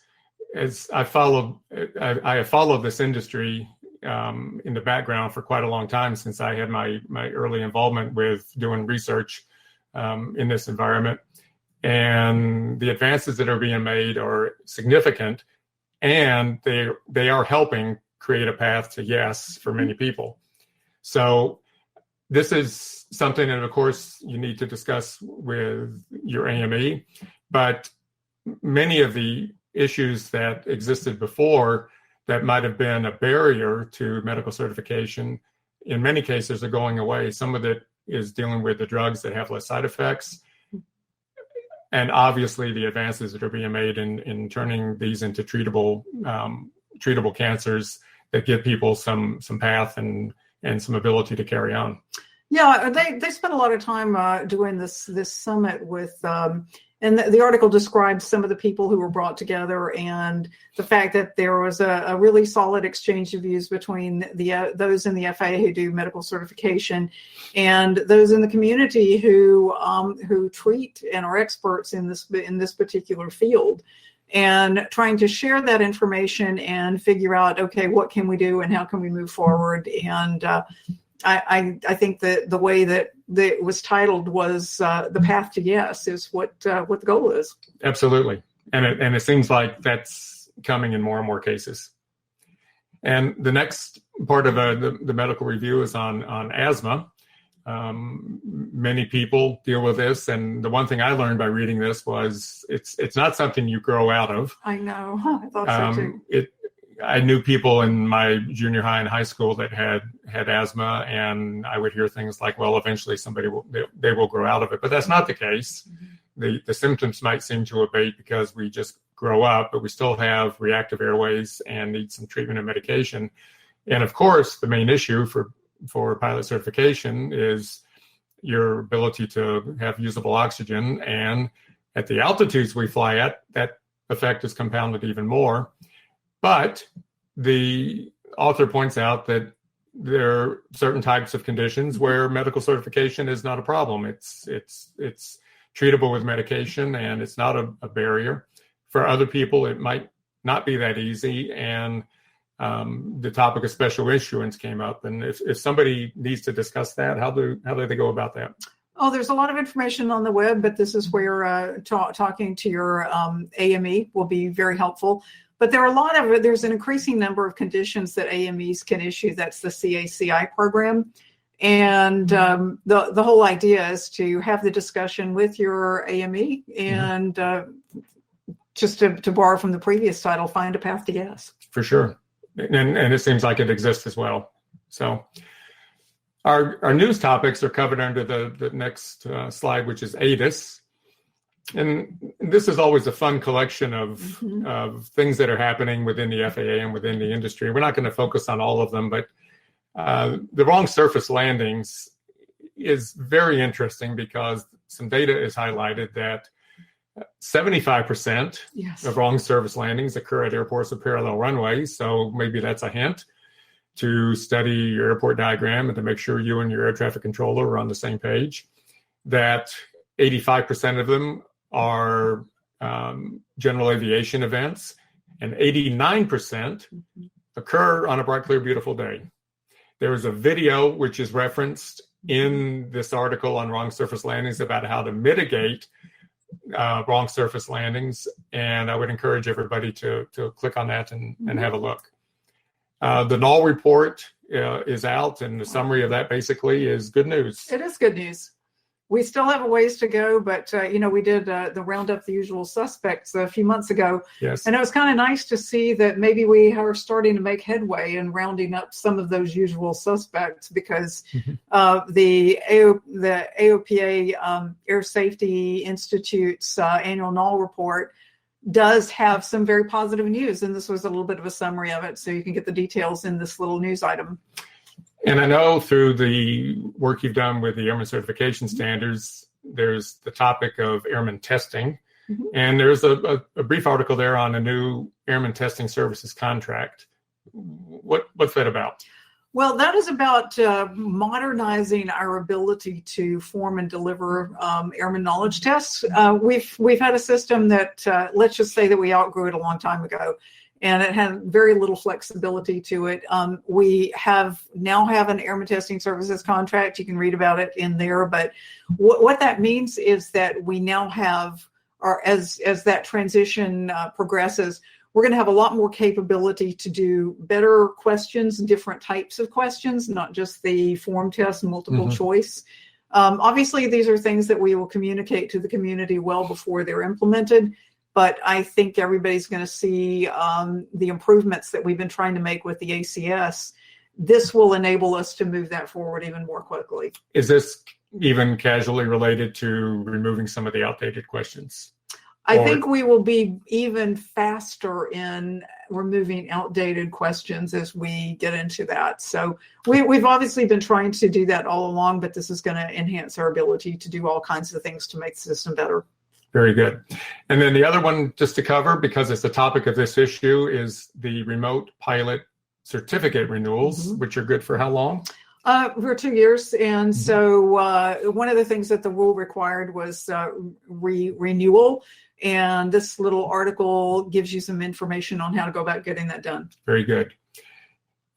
As I have followed this industry in the background for quite a long time, since I had my early involvement with doing research in this environment. And the advances that are being made are significant, and they are helping create a path to yes for many people. So this is something that, of course, you need to discuss with your AME, but many of the issues that existed before that might have been a barrier to medical certification, in many cases are going away. Some of it is dealing with the drugs that have less side effects. And obviously the advances that are being made in turning these into treatable cancers that give people some path and some ability to carry on. Yeah, they spent a lot of time doing this summit with, and the article describes some of the people who were brought together and the fact that there was a really solid exchange of views between those in the FAA who do medical certification and those in the community who treat and are experts in this particular field, and trying to share that information and figure out, okay, what can we do and how can we move forward. And I think that the way that it was titled was the path to yes is what the goal is. Absolutely, and it seems like that's coming in more and more cases. And the next part of the medical review is on asthma. Many people deal with this, and the one thing I learned by reading this was it's not something you grow out of. I know. I thought so too. I knew people in my junior high and high school that had asthma, and I would hear things like, well, eventually somebody they will grow out of it. But that's not the case. Mm-hmm. The symptoms might seem to abate because we just grow up, but we still have reactive airways and need some treatment and medication. And of course, the main issue for pilot certification is your ability to have usable oxygen. And at the altitudes we fly at, that effect is compounded even more. But the author points out that there are certain types of conditions where medical certification is not a problem. It's treatable with medication, and it's not a barrier. For other people, it might not be that easy. And the topic of special issuance came up. And if somebody needs to discuss that, how do they go about that? Oh, there's a lot of information on the web, but this is where talking to your AME will be very helpful. But there's an increasing number of conditions that AMEs can issue. That's the CACI program. And the whole idea is to have the discussion with your AME and just to borrow from the previous title, find a path to yes. For sure. And it seems like it exists as well. So our news topics are covered under the next slide, which is ATIS. And this is always a fun collection of things that are happening within the FAA and within the industry. We're not going to focus on all of them, but the wrong surface landings is very interesting because some data is highlighted that 75% of wrong surface landings occur at airports with parallel runways. So maybe that's a hint to study your airport diagram and to make sure you and your air traffic controller are on the same page. That 85% of them are general aviation events, and 89% occur on a bright, clear, beautiful day. There was a video which is referenced in this article on wrong surface landings about how to mitigate wrong surface landings, and I would encourage everybody to click on that and have a look. The null report is out, and the summary of that basically is good news. It is good news. We still have a ways to go, but we did the round up the usual suspects a few months ago. Yes. And it was kind of nice to see that maybe we are starting to make headway in rounding up some of those usual suspects, because the AOPA Air Safety Institute's annual null report does have some very positive news, and this was a little bit of a summary of it, so you can get the details in this little news item. And I know through the work you've done with the Airman Certification Standards, there's the topic of airman testing, and there's a brief article there on a new Airman Testing Services contract. What's that about? Well, that is about modernizing our ability to form and deliver airman knowledge tests. We've had a system that, let's just say that we outgrew it a long time ago, and it had very little flexibility to it. We now have an Airman Testing Services contract. You can read about it in there, but what that means is that we now have, or as that transition progresses, we're going to have a lot more capability to do better questions, different types of questions, not just the form test, multiple choice. Obviously, these are things that we will communicate to the community well before they're implemented, but I think everybody's going to see the improvements that we've been trying to make with the ACS. This will enable us to move that forward even more quickly. Is this even casually related to removing some of the outdated questions? I think we will be even faster in removing outdated questions as we get into that. So we've obviously been trying to do that all along, but this is going to enhance our ability to do all kinds of things to make the system better. Very good. And then the other one, just to cover, because it's the topic of this issue, is the remote pilot certificate renewals, which are good for how long? For 2 years. And so one of the things that the rule required was renewal. And this little article gives you some information on how to go about getting that done. Very good.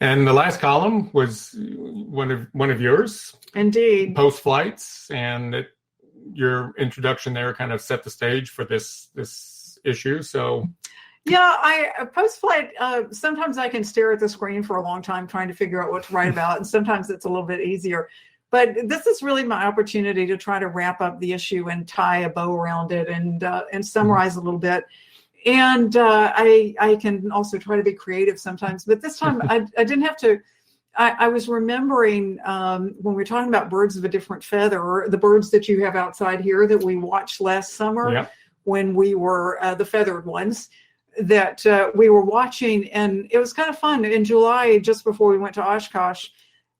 And the last column was one of yours. Indeed. Post flights, and your introduction there kind of set the stage for this issue. So. Yeah, post-flight, sometimes I can stare at the screen for a long time trying to figure out what to write about, and sometimes it's a little bit easier. But this is really my opportunity to try to wrap up the issue and tie a bow around it and summarize a little bit. And I can also try to be creative sometimes. But this time I didn't have to. I was remembering when we were talking about birds of a different feather, the birds that you have outside here that we watched last summer when we were the feathered ones, that we were watching. And it was kind of fun. In July, just before we went to Oshkosh,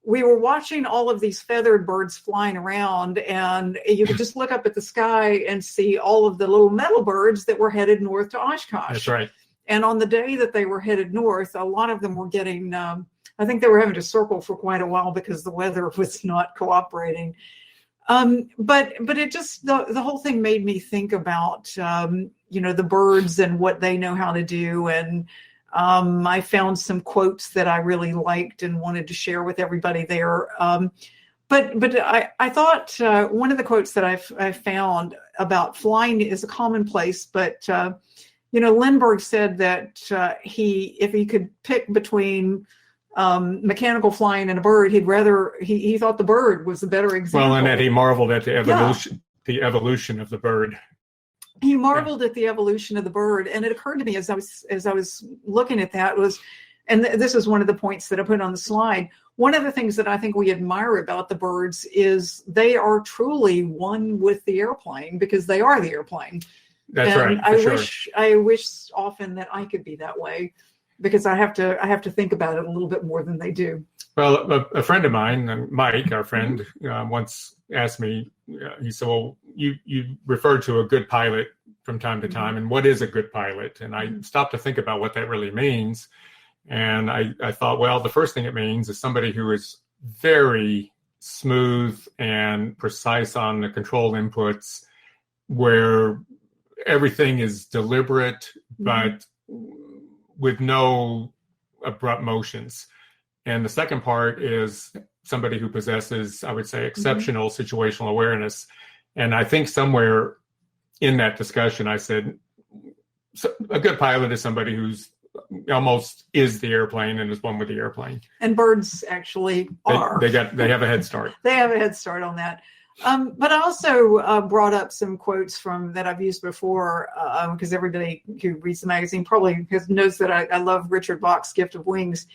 we were watching all of these feathered birds flying around, and you could just look up at the sky and see all of the little metal birds that were headed north to Oshkosh. That's right. And on the day that they were headed north, a lot of them were getting, I think they were having to circle for quite a while because the weather was not cooperating. But it just, the whole thing made me think about, the birds and what they know how to do. And I found some quotes that I really liked and wanted to share with everybody there. But I thought one of the quotes that I found about flying is a commonplace, but Lindbergh said that if he could pick between mechanical flying and a bird, he thought the bird was the better example. Well, and that he marveled at the evolution of the bird. He marveled at the evolution of the bird, and it occurred to me as I was looking at that and this is one of the points that I put on the slide. One of the things that I think we admire about the birds is they are truly one with the airplane, because they are the airplane. That's right. I wish often that I could be that way, because I have to think about it a little bit more than they do. Well, a friend of mine, Mike, our friend, once asked me, he said, well, you referred to a good pilot from time to time, and what is a good pilot? And I stopped to think about what that really means. And I thought, well, the first thing it means is somebody who is very smooth and precise on the control inputs, where everything is deliberate, but with no abrupt motions. And the second part is somebody who possesses, I would say, exceptional situational awareness. And I think somewhere in that discussion, I said, so a good pilot is somebody who's almost is the airplane and is one with the airplane. And birds actually are. They have a head start. They have a head start on that. But I also brought up some quotes from that I've used before, because everybody who reads the magazine probably knows that I love Richard Bach's Gift of Wings.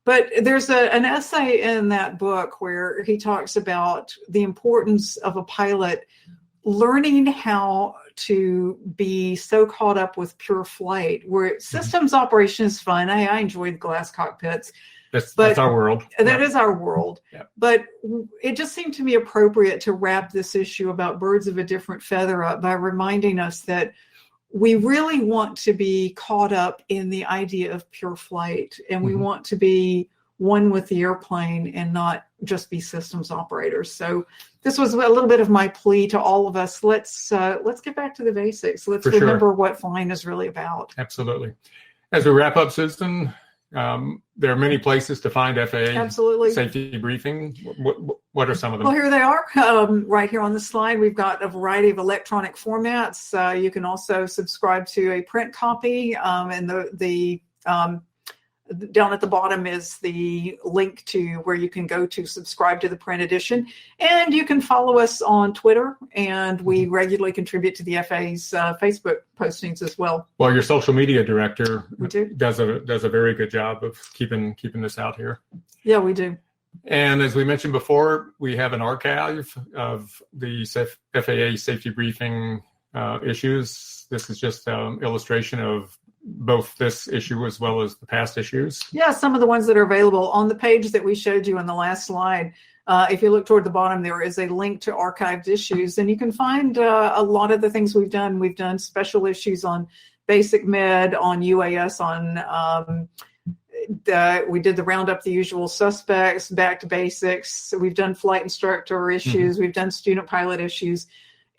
But there's an essay in that book where he talks about the importance of a pilot learning how to be so caught up with pure flight, where systems operation is fun. I enjoy the glass cockpits. That's our world. That is our world. Yep. But it just seemed to me appropriate to wrap this issue about birds of a different feather up by reminding us that we really want to be caught up in the idea of pure flight, and we want to be one with the airplane and not just be systems operators. So this was a little bit of my plea to all of us. Let's get back to the basics. Let's remember what flying is really about. Absolutely. As we wrap up, Susan, there are many places to find FAA safety briefing. What are some of them? Well, here they are. Right here on the slide, we've got a variety of electronic formats. You can also subscribe to a print copy, and the down at the bottom is the link to where you can go to subscribe to the print edition. And you can follow us on Twitter, and we regularly contribute to the FAA's Facebook postings as well. Well, your social media director does a very good job of keeping this out here. Yeah, we do. And as we mentioned before, we have an archive of the FAA safety briefing issues. This is just an illustration of both this issue as well as the past issues. Yeah, some of the ones that are available on the page that we showed you on the last slide. If you look toward the bottom, there is a link to archived issues, and you can find a lot of the things we've done. We've done special issues on basic med, on UAS, on we did the roundup the usual suspects, back to basics. We've done flight instructor issues. We've done student pilot issues.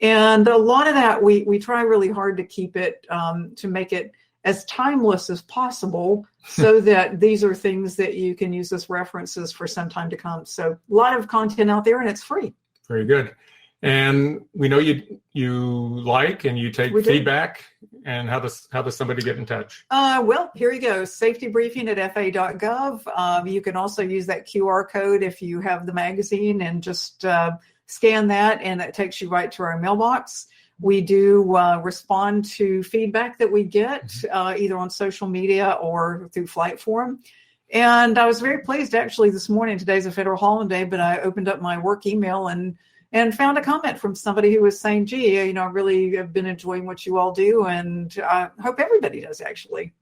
And a lot of that, we try really hard to keep it, to make it as timeless as possible, so that these are things that you can use as references for some time to come. So a lot of content out there, and it's free. Very good. And we know you like and you take feedback. And how does somebody get in touch? Well, here you go. Safety briefing at FAA.gov. You can also use that QR code if you have the magazine, and just scan that, and it takes you right to our mailbox. We do respond to feedback that we get either on social media or through flight forum. And I was very pleased actually this morning. Today's a federal holiday, but I opened up my work email and found a comment from somebody who was saying, gee, I really have been enjoying what you all do, and I hope everybody does actually.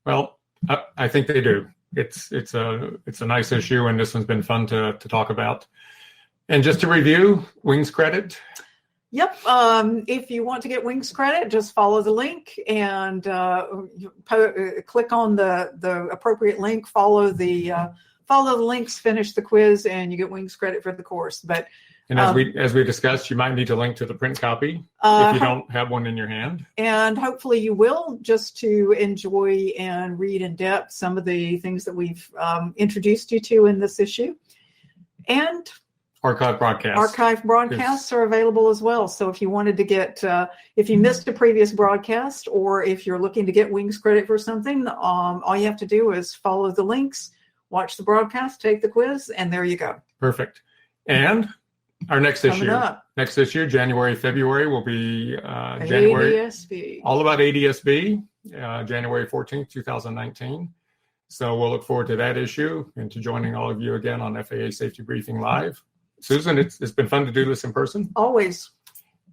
Well, I think they do. It's a nice issue, and this one's been fun to talk about. And just to review, Wings credit. Yep. If you want to get Wings credit, just follow the link and click on the appropriate link. Follow the links, finish the quiz, and you get Wings credit for the course. And as we discussed, you might need to link to the print copy if you don't have one in your hand. And hopefully you will, just to enjoy and read in depth some of the things that we've introduced you to in this issue. And archive broadcasts are available as well. So if you wanted to get, if you missed a previous broadcast, or if you're looking to get Wings credit for something, all you have to do is follow the links, watch the broadcast, take the quiz, and there you go. Perfect. And our next issue, January, February, will be January. ADSB. All about ADSB, January 14th, 2019. So we'll look forward to that issue and to joining all of you again on FAA Safety Briefing Live. Susan, it's been fun to do this in person. Always.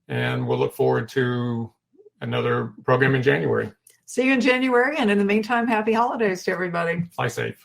And we'll look forward to another program in January. See you in January. And in the meantime, happy holidays to everybody. Fly safe.